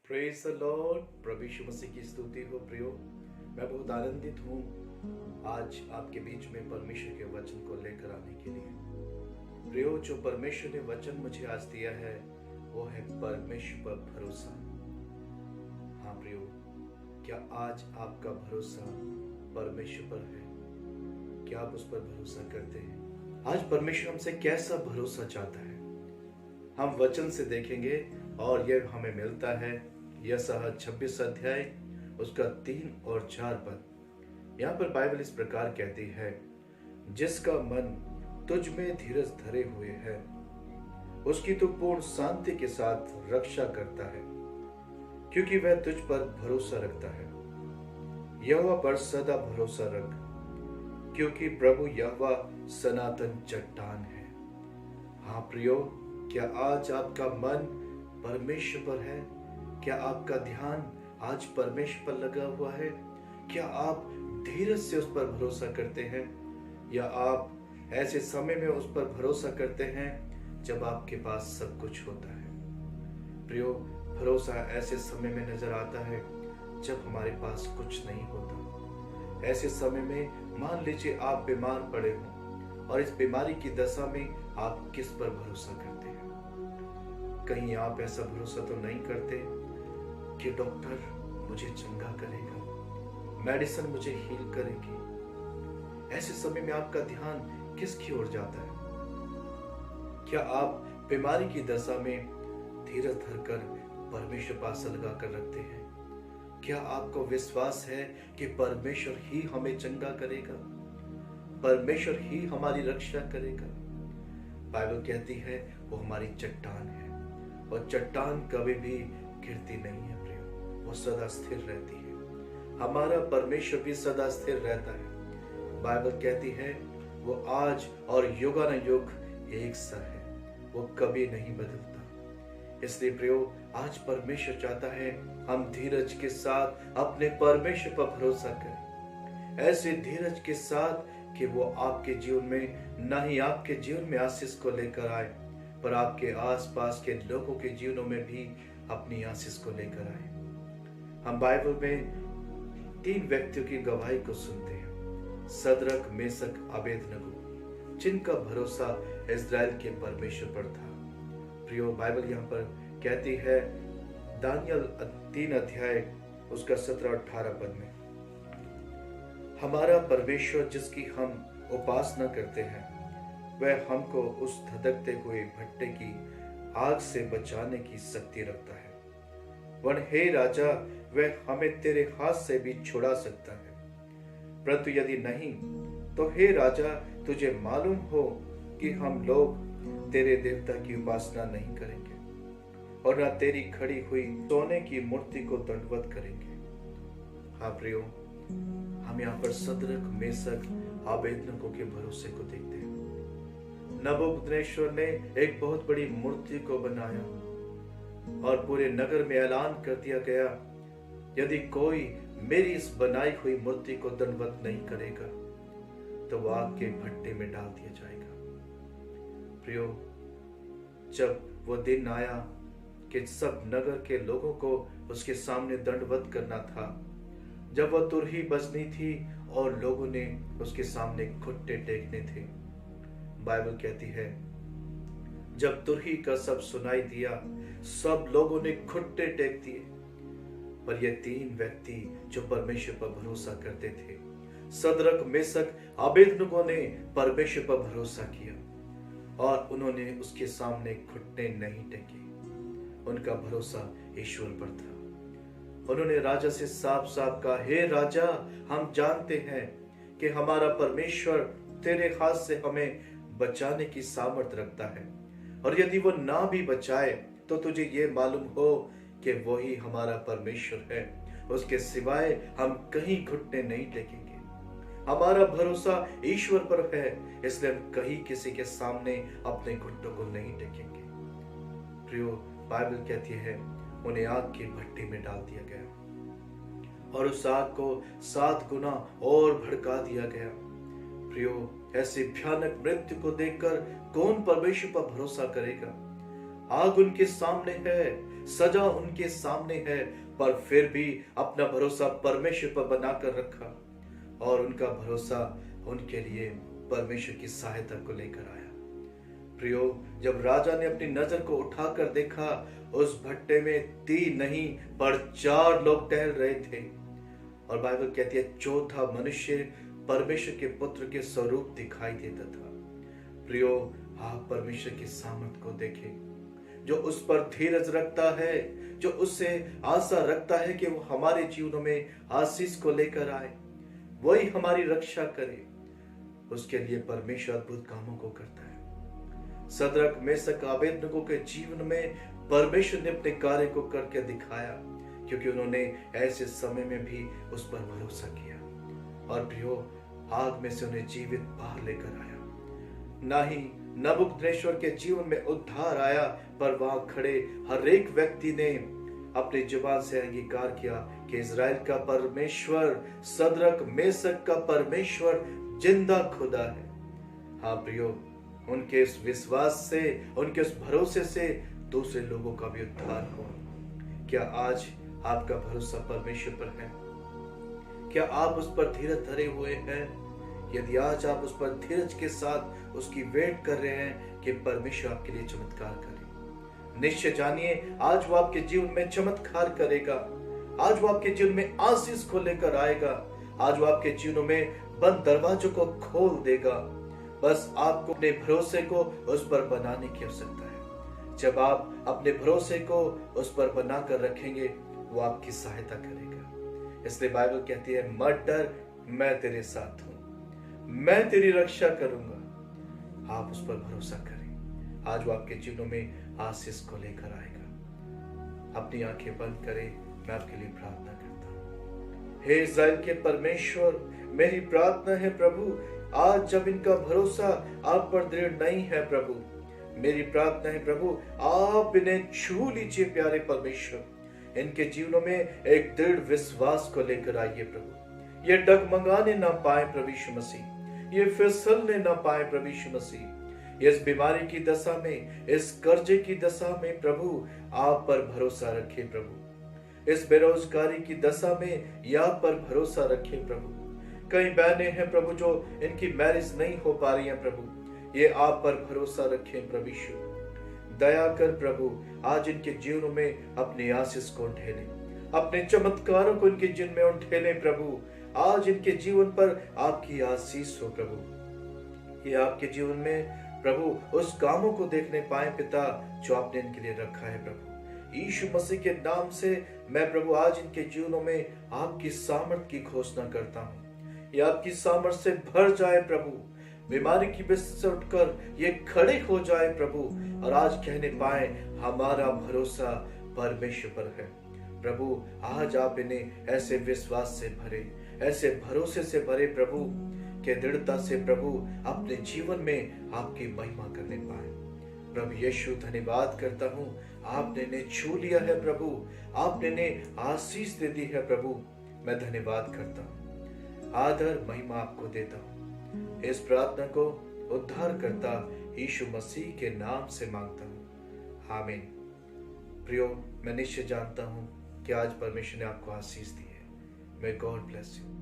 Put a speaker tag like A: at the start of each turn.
A: Praise the Lord. प्रभु यीशु मसीह की स्तुति हो। प्रियो, मैं बहुत आनंदित हूँ आज आपके बीच में परमेश्वर के वचन को लेकर आने के लिए। प्रियो, जो परमेश्वर ने वचन मुझे आज दिया है वो है परमेश्वर पर भरोसा। हाँ प्रियो, क्या आज आपका भरोसा परमेश्वर पर है? क्या आप उस पर भरोसा करते हैं? आज परमेश्वर हमसे कैसा भरोसा चाहता है हम वचन से देखेंगे और यह हमें मिलता है यशायाह 26 अध्याय उसका 3 और 4 पद। यहाँ पर बाइबल इस प्रकार कहती है, जिसका मन तुझ में धीरज धरे हुए है उसकी तो पूर्ण शांति के साथ रक्षा करता है, क्योंकि वह तुझ पर भरोसा रखता है। यहोवा पर सदा भरोसा रख, क्योंकि प्रभु यहोवा सनातन चट्टान है। हाँ प्रियो, क्या आज आपका मन परमेश्वर पर है? क्या आपका ध्यान आज परमेश्वर पर लगा हुआ है? क्या आप धीरज से उस पर भरोसा करते हैं, या आप ऐसे समय में उस पर भरोसा करते हैं जब आपके पास सब कुछ होता है? प्रियो, भरोसा ऐसे समय में नजर आता है जब हमारे पास कुछ नहीं होता। ऐसे समय में मान लीजिए आप बीमार पड़े हो और इस बीमारी की दशा में आप किस पर भरोसा करते हैं? कहीं आप ऐसा भरोसा तो नहीं करते कि डॉक्टर मुझे चंगा करेगा, मेडिसिन मुझे हील करेगी। ऐसे समय में आपका ध्यान किसकी ओर जाता है? क्या आप बीमारी की दशा में धीरज धरकर परमेश्वर पास लगा कर रखते हैं? क्या आपको विश्वास है कि परमेश्वर ही हमें चंगा करेगा, परमेश्वर ही हमारी रक्षा करेगा? बाइबल कहती है वो हमारी चट्टान है, और चट्टान कभी भी गिरती नहीं है प्रियो, वो सदा स्थिर रहती है। हमारा परमेश्वर भी सदा स्थिर रहता है। बाइबल कहती है वो आज और युगानुयुग एक सा है, वो कभी नहीं बदलता। इसलिए प्रियो, आज परमेश्वर चाहता है हम धीरज के साथ अपने परमेश्वर पर भरोसा करें, ऐसे धीरज के साथ कि वो आपके जीवन में न ही आपके जीवन में आशीष को लेकर आए, पर आपके आसपास के लोगों के जीवनों में भी अपनी आशीष को लेकर आए। हम बाइबल में 3 व्यक्तियों की गवाही को सुनते हैं, सदरक, मेशक, अबेदनगो, जिनका भरोसा इस्राएल के परमेश्वर पर था। प्रियो, बाइबल यहाँ पर कहती है दानियल 3 अध्याय उसका 17 और 18 पद में, हमारा परमेश्वर जिसकी हम उपासना करते हैं वह हमको उस धधकते हुए भट्टे की आग से बचाने की शक्ति रखता है। वन हे राजा, वह हमें तेरे हाथ से भी छुड़ा सकता है, परंतु यदि नहीं तो हे राजा, तुझे मालूम हो कि हम लोग तेरे देवता की उपासना नहीं करेंगे और न तेरी खड़ी हुई सोने की मूर्ति को दंडवत करेंगे। हाँ प्रियो, हम यहाँ पर सदरक, मेशक, अबेदनगो के भरोसे को देखते हैं। नबूकदनेस्सर ने एक बहुत बड़ी मूर्ति को बनाया और पूरे नगर में ऐलान कर दिया गया, यदि कोई मेरी इस बनाई हुई मूर्ति को दंडवत नहीं करेगा तो वो आग के भट्टे में डाल दिया जाएगा। प्रियो, जब वो दिन आया कि सब नगर के लोगों को उसके सामने दंडवत करना था, जब वह तुरही बजनी थी और लोगों ने उसके सामने घुटने टेकने थे, बाइबल कहती है जब तुरही का सब सुनाई दिया सब लोगों ने घुटने टेक दिए। पर ये 3 व्यक्ति जो परमेश्वर पर भरोसा करते थे, सदरक, मेशक, अबेदनगो ने परमेश्वर पर भरोसा किया और उन्होंने उसके सामने घुटने नहीं टेके। उनका भरोसा ईश्वर पर था। उन्होंने राजा से साफ साफ कहा, हे राजा, हम जानते हैं कि हमारा परमेश्वर तेरे हाथ से हमें बचाने की सामर्थ्य रखता है, और यदि वो ना भी बचाए तो तुझे ये मालूम हो कि वही हमारा परमेश्वर है, उसके सिवाय हम कहीं घुटने नहीं टेकेंगे। हमारा भरोसा ईश्वर पर है, इसलिए हम कहीं किसी के सामने अपने घुटनों को नहीं टेकेंगे। प्रियो, बाइबल कहती है उन्हें आग के भट्टे में डाल दिया गया और उस आग को 7 गुना और भड़का दिया गया। प्रियो, ऐसी भयानक मृत्यु को देखकर कौन परमेश्वर पर भरोसा करेगा? आग उनके सामने है, सजा उनके सामने है, पर फिर भी अपना भरोसा परमेश्वर पर बनाकर रखा और उनका भरोसा उनके लिए परमेश्वर की सहायता को लेकर आया। प्रियो, जब राजा ने अपनी नजर को उठाकर देखा, उस भट्टे में 3 नहीं पर 4 लोग टहल रहे थे और बाइबल कहती है चौथा मनुष्य परमेश्वर के पुत्र के स्वरूप दिखाई देता था। प्रियो, आप परमेश्वर की सामर्थ को देखें, जो उस पर धीरज रखता है, जो उससे आशा रखता है कि वो हमारे जीवनों में आशीष को लेकर आए, वही हमारी रक्षा करे, उसके लिए परमेश्वर अद्भुत कामों को करता है। सदरक, मेशक, अबेदनगो के जीवन में परमेश्वर ने अपने कार्य को करके दिखाया, क्योंकि उन्होंने ऐसे समय में भी उस पर भरोसा किया और प्रियो, आग में से उन्हें जीवित बाहर लेकर आया। ना ही नबूकदनेस्सर के जीवन में उद्धार आया, पर वहां खड़े हर एक व्यक्ति ने अपनी जुबान से अंगीकार किया कि इजराइल का परमेश्वर, सदरक मेशक का परमेश्वर जिंदा खुदा है। हाँ प्रियो, उनके इस विश्वास से, उनके उस भरोसे से दूसरे लोगों का भी उद्धार हुआ। क्या आज आपका भरोसा परमेश्वर पर है? क्या आप उस पर धीरज धरे हुए हैं? यदि आज आप उस पर धीरज के साथ उसकी वेट कर रहे हैं कि परमेश्वर आपके लिए चमत्कार करे, निश्चय जानिए आज वो आपके जीवन में चमत्कार करेगा। आज वो आपके जीवन में आशीष को लेकर आएगा। आज वो आपके जीवन में बंद दरवाजों को खोल देगा। बस आपको अपने भरोसे को उस पर बनाने की आवश्यकता है। जब आप अपने भरोसे को उस पर बनाकर रखेंगे, वो आपकी सहायता करेगा। इसलिए बाइबल कहती है, मत डर, मैं तेरे साथ हूं, मैं तेरी रक्षा करूंगा। आप उस पर भरोसा करें। आज वो आपके जीवनों में आशीष को लेकर आएगा। अपनी आंखें बंद करें, मैं आपके लिए प्रार्थना करता हूं। हे इस्राएल के परमेश्वर, मेरी प्रार्थना है प्रभु, आज जब इनका भरोसा आप पर दृढ़ नहीं है प्रभु, मेरी प्रार्थना है प्रभु, आप इन्हें छू लीजिए प्यारे परमेश्वर। इनके जीवनों में एक दृढ़ विश्वास को लेकर आइए प्रभु। ये डगमगाने ना पाए प्रभु यीशु मसीह, ये फिसलने ना पाए प्रभु यीशु मसीह। इस बीमारी की दशा में, इस कर्जे की दशा में प्रभु आप पर भरोसा रखे प्रभु। इस बेरोजगारी की दशा में या पर भरोसा रखे प्रभु। कई बहनें हैं प्रभु जो इनकी मैरिज नहीं हो पा रही हैं प्रभु, ये आप पर भरोसा रखें प्रभु यीशु। दया कर प्रभु, आज इनके जीवन में अपनी आशीष को ढेले, अपने चमत्कारों को इनके जीवन में उठेले प्रभु। आज इनके जीवन पर आपकी आशीष हो प्रभु। ये आपके जीवन में प्रभु उस कामों को देखने पाए पिता जो आपने इनके लिए रखा है प्रभु। यीशु मसीह के नाम से मैं प्रभु आज इनके जीवनों में आपकी सामर्थ की घोषणा करता हूँ। ये आपकी सामर्थ से भर जाए प्रभु। बीमारी की बिस्तर से उठकर ये खड़े हो जाए प्रभु और आज कहने पाए हमारा भरोसा परमेश्वर पर है प्रभु। आज आप इन्हें ऐसे विश्वास से भरे, ऐसे भरोसे से भरे प्रभु के दृढ़ता से प्रभु अपने जीवन में आपकी महिमा करने पाए प्रभु यीशु। धन्यवाद करता हूँ, आपने इन्हें छू लिया है प्रभु, आपने इन्हें आशीष दे दी है प्रभु। मैं धन्यवाद करता हूँ, आदर महिमा आपको देता हूँ। इस प्रार्थना को उद्धारकर्ता यीशु मसीह के नाम से मांगता हूँ, आमीन। प्रियो, मैं निश्चय जानता हूँ कि आज परमेश्वर ने आपको आशीष दी है। May God bless you.